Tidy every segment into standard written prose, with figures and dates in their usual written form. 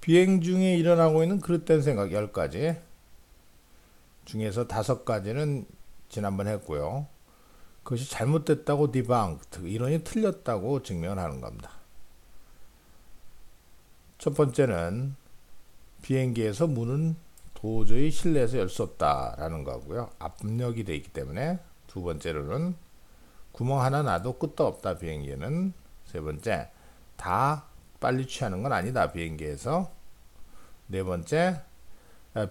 비행 중에 일어나고 있는 그릇된 생각 10가지 중에서 5가지는 지난번 했고요. 그것이 잘못됐다고 디방트, 이론이 틀렸다고 증명하는 겁니다. 첫 번째는 비행기에서 문은 도저히 실내에서 열 수 없다라는 거고요. 압력이 돼 있기 때문에. 두 번째로는 구멍 하나 놔도 끄떡 없다 비행기에는. 세 번째, 다 빨리 취하는 건 아니다 비행기에서. 네 번째,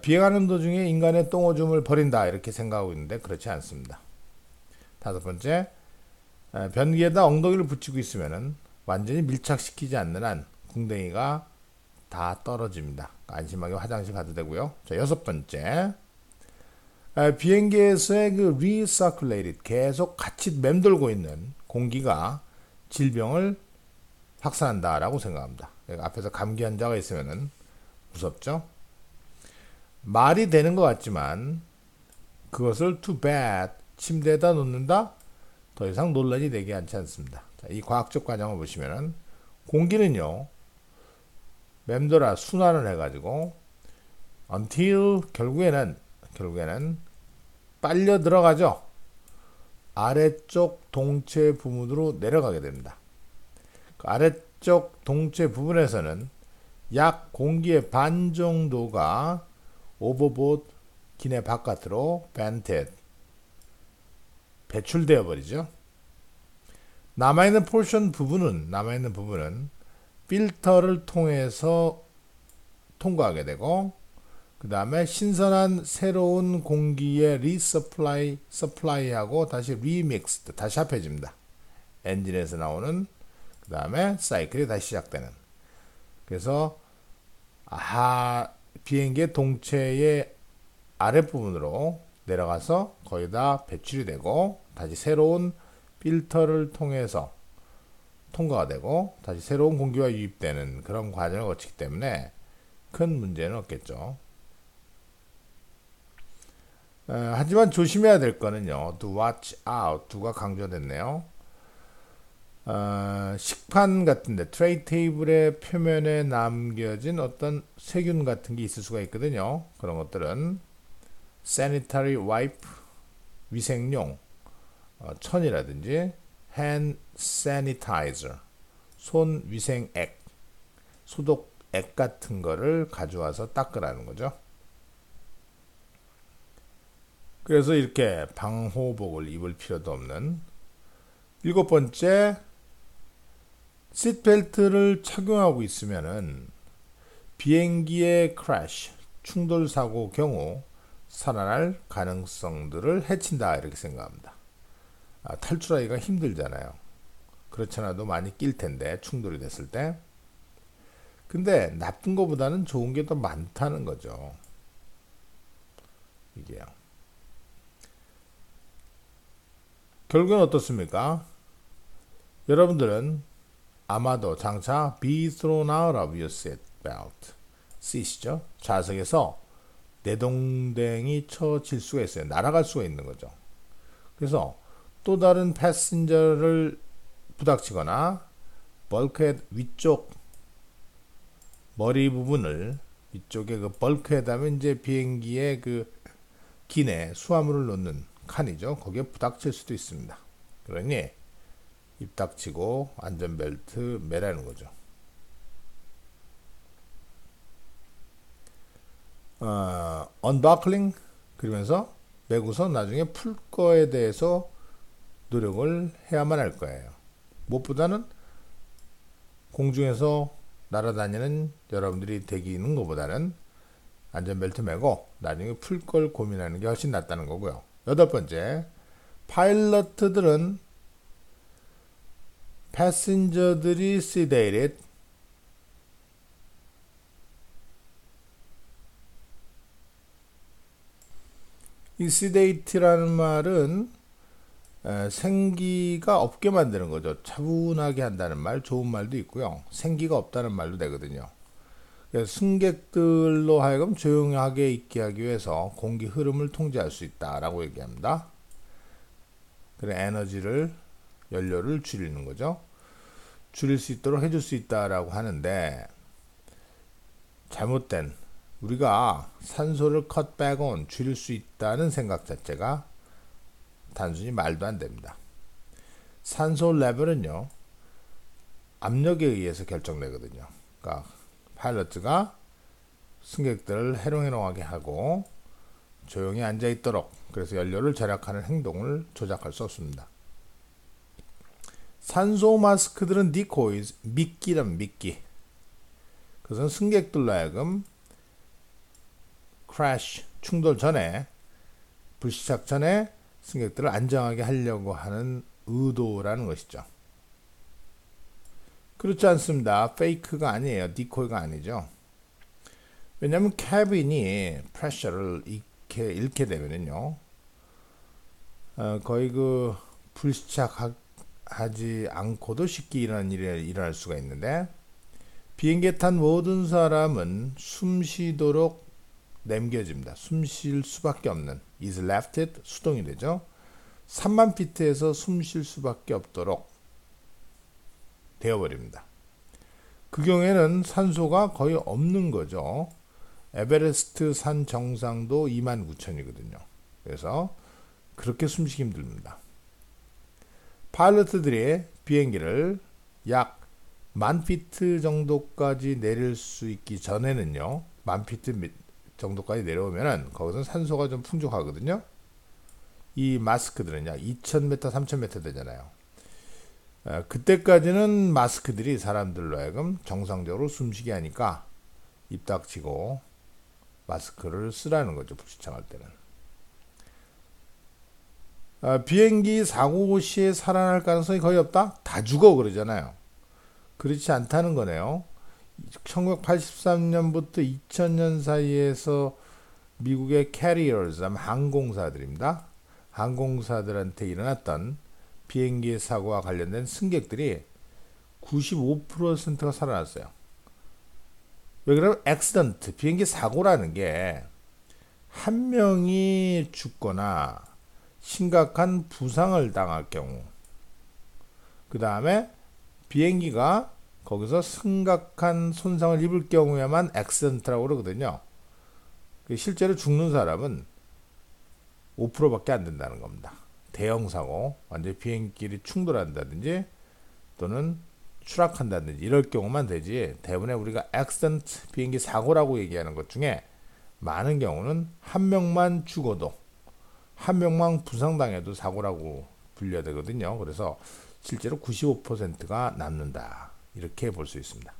비행하는 도중에 인간의 똥오줌을 버린다 이렇게 생각하고 있는데 그렇지 않습니다. 다섯 번째, 변기에다 엉덩이를 붙이고 있으면은 완전히 밀착시키지 않는 한 궁뎅이가 다 떨어집니다. 안심하게 화장실 가도 되고요. 자, 여섯 번째, 비행기에서의 그 recirculated 계속 같이 맴돌고 있는 공기가 질병을 확산한다라고 생각합니다. 앞에서 감기 환자가 있으면은 무섭죠? 말이 되는 것 같지만 그것을 too bad 침대에다 놓는다 더 이상 논란이 되지 않지 않습니다. 자, 이 과학적 과정을 보시면은 공기는요 맴돌아 순환을 해가지고 until 결국에는 빨려 들어가죠. 아래쪽 동체 부분으로 내려가게 됩니다. 그 아래쪽 동체 부분에서는 약 공기의 반 정도가 오버보드 기내 바깥으로 vented 배출되어 버리죠. 남아있는 부분은 필터를 통해서 통과하게 되고 그 다음에 신선한 새로운 공기의 서플라이하고 다시 리믹스드 다시 합해집니다. 엔진에서 나오는 그 다음에 사이클이 다시 시작되는. 그래서 비행기의 동체의 아랫부분으로 내려가서 거의 다 배출이 되고 다시 새로운 필터를 통해서 통과가 되고 다시 새로운 공기가 유입되는 그런 과정을 거치기 때문에 큰 문제는 없겠죠. 하지만 조심해야 될 거는요. to watch out, do가 강조됐네요. 식판 같은데 트레이 테이블의 표면에 남겨진 어떤 세균 같은 게 있을 수가 있거든요. 그런 것들은 sanitary wipe, 위생용, 천이라든지 hand sanitizer, 손 위생액, 소독액 같은 거를 가져와서 닦으라는 거죠. 그래서 이렇게 방호복을 입을 필요도 없는. 일곱 번째, 시트벨트를 착용하고 있으면은 비행기의 크래시, 충돌 사고 경우 살아날 가능성들을 해친다 이렇게 생각합니다. 탈출하기가 힘들잖아요. 그렇지 않아도 많이 낄 텐데 충돌이 됐을 때. 근데 나쁜 것보다는 좋은 게 더 많다는 거죠. 이게요. 결국은 어떻습니까? 여러분들은 아마도 장차 be thrown out of your seat belt. C시죠? 좌석에서 내동댕이 쳐질 수가 있어요. 날아갈 수가 있는 거죠. 그래서 또 다른 패신저를 부닥치거나 벌크헤드 위쪽 머리 부분을 위쪽에 그 벌크헤드 하면 이제 비행기의 그 기내 수화물을 놓는 칸이죠. 거기에 부닥칠 수도 있습니다. 그러니 입 닥치고 안전벨트 매라는 거죠. 언버클링 그러면서 매고서 나중에 풀 거에 대해서 노력을 해야만 할 거예요. 무엇보다는 공중에서 날아다니는 여러분들이 대기는 것보다는 안전벨트 매고 나중에 풀 걸 고민하는 게 훨씬 낫다는 거고요. 여덟 번째, 파일럿들은 패신저들이 sedated 이 sedate라는 말은 생기가 없게 만드는 거죠. 차분하게 한다는 말, 좋은 말도 있고요. 생기가 없다는 말도 되거든요. 그래서 승객들로 하여금 조용하게 있게 하기 위해서 공기 흐름을 통제할 수 있다라고 얘기합니다. 그래 연료를 줄이는 거죠. 줄일 수 있도록 해줄 수 있다라고 하는데 잘못된 우리가 산소를 cut back on 줄일 수 있다는 생각 자체가 단순히 말도 안 됩니다. 산소 레벨은요 압력에 의해서 결정되거든요. 그러니까 파일럿가 승객들을 해롱해롱하게 하고 조용히 앉아 있도록 그래서 연료를 절약하는 행동을 조작할 수 없습니다. 산소 마스크들은 디코이즈 미끼란 미끼. 그것은 승객들로 하여금 크래쉬 충돌 전에 불시착 전에 승객들을 안정하게 하려고 하는 의도라는 것이죠. 그렇지 않습니다. 페이크가 아니에요. 디코이가 아니죠. 왜냐하면 캐빈이 프레셔를 잃게 되면은요 거의 그 불시착하지 않고도 쉽게 일어나는 일이 일어날 수가 있는데 비행기에 탄 모든 사람은 숨 쉬도록 남겨집니다. 숨 쉴 수밖에 없는 is lefted 수동이 되죠. 3만 피트에서 숨 쉴 수밖에 없도록 되어버립니다. 그 경우에는 산소가 거의 없는 거죠. 에베레스트 산 정상도 29,000이거든요. 그래서 그렇게 숨쉬기 힘듭니다. 파일럿들이 비행기를 약 10,000피트 정도까지 내릴 수 있기 전에는요. 10,000피트 정도까지 내려오면은 거기서는 산소가 좀 풍족하거든요. 이 마스크들은 약 2,000m, 3,000m 되잖아요. 그때까지는 마스크들이 사람들로 하여금 정상적으로 숨쉬게 하니까 입 닥치고 마스크를 쓰라는 거죠. 불시착할 때는. 비행기 사고 시에 살아날 가능성이 거의 없다? 다 죽어 그러잖아요. 그렇지 않다는 거네요. 1983년부터 2000년 사이에서 미국의 carriers, 항공사들입니다. 항공사들한테 일어났던 비행기 사고와 관련된 승객들이 95%가 살아났어요. 왜 그러면 액시던트, 비행기 사고라는 게 한 명이 죽거나 심각한 부상을 당할 경우 그 다음에 비행기가 거기서 심각한 손상을 입을 경우에만 액시던트라고 그러거든요. 실제로 죽는 사람은 5%밖에 안 된다는 겁니다. 대형 사고, 완전히 비행기끼리 충돌한다든지 또는 추락한다든지 이럴 경우만 되지 대부분의 우리가 액시던트, 비행기 사고라고 얘기하는 것 중에 많은 경우는 한 명만 죽어도 한 명만 부상당해도 사고라고 분류되거든요. 그래서 실제로 95%가 남는다. 이렇게 볼 수 있습니다.